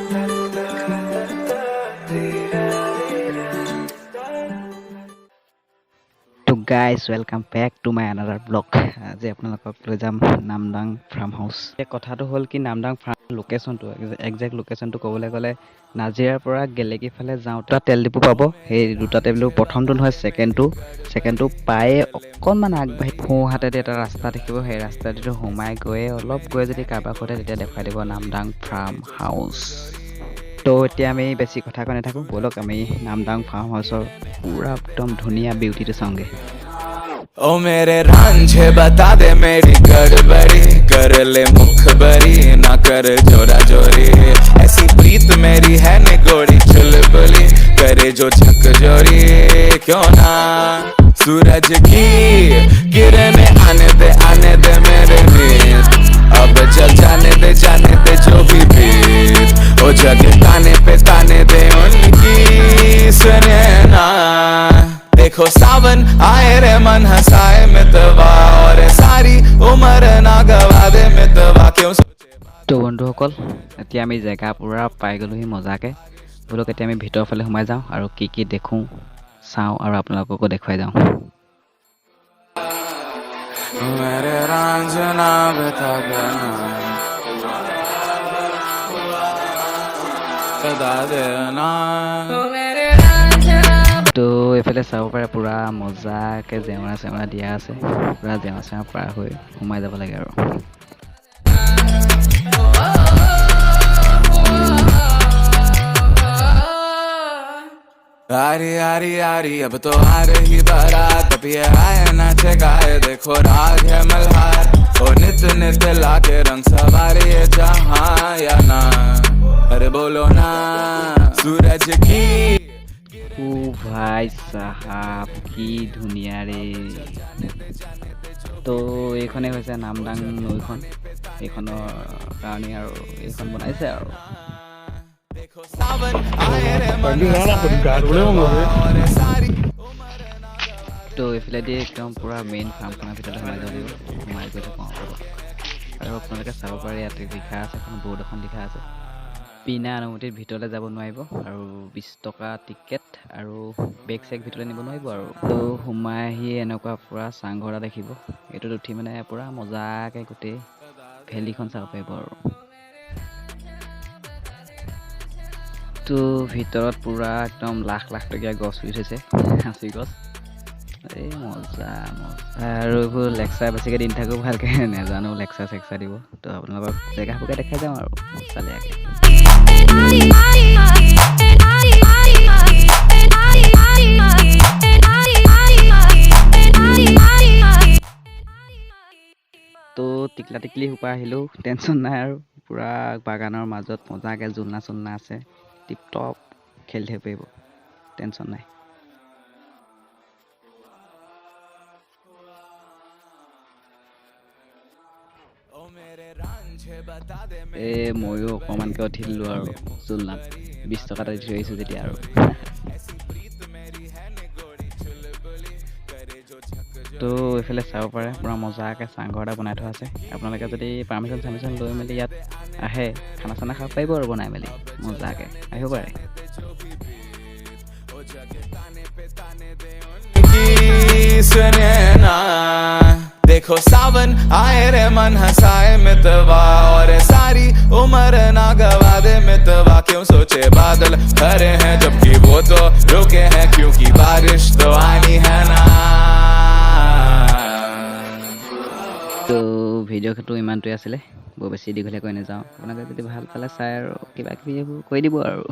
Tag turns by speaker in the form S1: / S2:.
S1: So guys, welcome back to my another vlog. আজি আপোনালোকক লৈ যাম নামদাং ফাৰ্ম হাউচ। এই কথাটো হ'ল কি নামদাং ফাৰ্ম লোকেশ্যনটো একজেক্ট লোকেশ্যনটো ক'বলৈ গ'লে নাজিৰাৰ পৰা গেলেকী ফালে যাওঁতে তেল ডিপু পাব। সেই দুটা তেল ডিপু প্ৰথমটো নহয় ছেকেণ্ডটো পায়ে অকণমান আগবাঢ়ি সোঁ হাতেদি এটা ৰাস্তা দেখিব। সেই ৰাস্তাটো সোমাই গৈয়ে অলপ গৈ যদি কাৰোবাক সোধে তেতিয়া দেখুৱাই দিব নামদাং ফাৰ্ম হাউচ। তো এতিয়া আমি বেছি কথা কৈ নাথাকোঁ, ব'লক আমি নামদাং ফাৰ্ম হাউচৰ पूरा एकदम धुनिया ब्यूटी तो सॉन्ग है।
S2: ओ मेरे रांझे बता दे मेरी गड़बड़ी, कर ले मुखबरी ना कर जोरा जोरी, ऐसी प्रीत मेरी है निगोड़ी चुलबुली, करे जो झक जोरी क्यों ना सूरज की किरणें आने दे मेरे नींद, अब चल जाने दे जो भी बीत, ओ जगह ताने दे उनकी सुने ना, देखो सावन आए रे मन हंसाए मितवा, और सारी उम्र ना गवा दे मितवा क्यों सोचे।
S1: तो বন্ধুসকল এতিয়া আমি জেগা পুৰা পাই গ'লোহি মজাকে। ব'লক এতিয়া আমি ভিতৰৰ ফালে সোমাই যাওঁ আৰু কি দেখোঁ চাওঁ আৰু আপোনালোককো দেখুৱাই যাওঁ।
S2: मेरे रांझना बता देना
S1: তো এইফালে চাব পাৰে পুৰা মজাকে জেওৰা দিয়া আছে। পুৰা জেওৰা পাৰ হৈ সোমাই যাব লাগে আৰু
S2: आरी अब तो आ रही बारात, अब ये आए नाचे गाए देखो राग है मल्हार, ओ नित लाके रंग सवारी है जहाँ या ना, अरे बोलो ना सूरज की।
S1: ओ भाई साहब কি ধুনীয়া ৰে। তো এইখনে হৈছে নামদাং নৈখন, এইখনৰ কাৰণে আৰু এইখন বনাইছে আৰু তো এইফালে দি একদম পুৰা মেইন ফাৰ্মখনৰ ভিতৰত সোমাই যাব লাগিব। সোমাই গৈ থাকোঁ আৰু আপোনালোকে চাব পাৰে ইয়াতে লিখা আছে, এখন বৰ্ড এখন লিখা আছে বিনা অনুমতিত ভিতৰলৈ যাব নোৱাৰিব আৰু 20 টকা টিকেট আৰু বেগ চেক ভিতৰলৈ নিব নোৱাৰিব আৰু। তো সোমাই আহি এনেকুৱা পুৰা চাংঘৰ এটা দেখিব, এইটোত উঠি মানে পুৰা মজাকৈ গোটেই ভেলীখন চাব পাৰিব আৰু। তো ভিতৰত পুৰা একদম লাখ টকীয়া গছ ৰুই থৈছে, সাঁচি গছ। এই মজা আৰু এইবোৰ লেকচাৰ বেছিকৈ দি নাথাকোঁ, ভালকৈ নাজানো লেকচাৰ দিব। তো আপোনালোকক জেগাবোৰকে দেখাই যাওঁ আৰু চালিয়াকৈ। তো টিকলি সোপা আহিলেও টেনশ্যন নাই আৰু পুৰা বাগানৰ মাজত মজাকৈ জোলনা আছে, টিপ টপ খেলি থাকিব পাৰিব, টেনশ্যন নাই। ময়ো অকণমানকৈ উঠি দিলোঁ আৰু জোলনাত 20 টকা এটা দি থৈ আহিছোঁ যেতিয়া আৰু। তো এইফালে চাব পাৰে পুৰা মজাকৈ চাংঘৰ এটা বনাই থোৱা আছে। আপোনালোকে যদি পাৰ্মিশ্যন লৈ মেলি ইয়াত আহে খানা খাব পাৰিব আৰু বনাই মেলি মজাকৈ আহিব পাৰে।
S2: देखो सावन आए रे मन हंसाए मितवा, और सारी उम्र ना गवा दे मितवा क्यों सोचे बादल भरे हैं जबकि वो तो रुके हैं, क्योंकि बारिश तो आनी है ना।
S1: তো ভিডিঅ'টো ইমানটোৱে আছিলে, বৰ বেছি দীঘলীয়া কৈ নাযাওঁ। আপোনালোকে যদি ভাল পালে চাই আৰু কিবা কিবি এইবোৰ কৈ দিব আৰু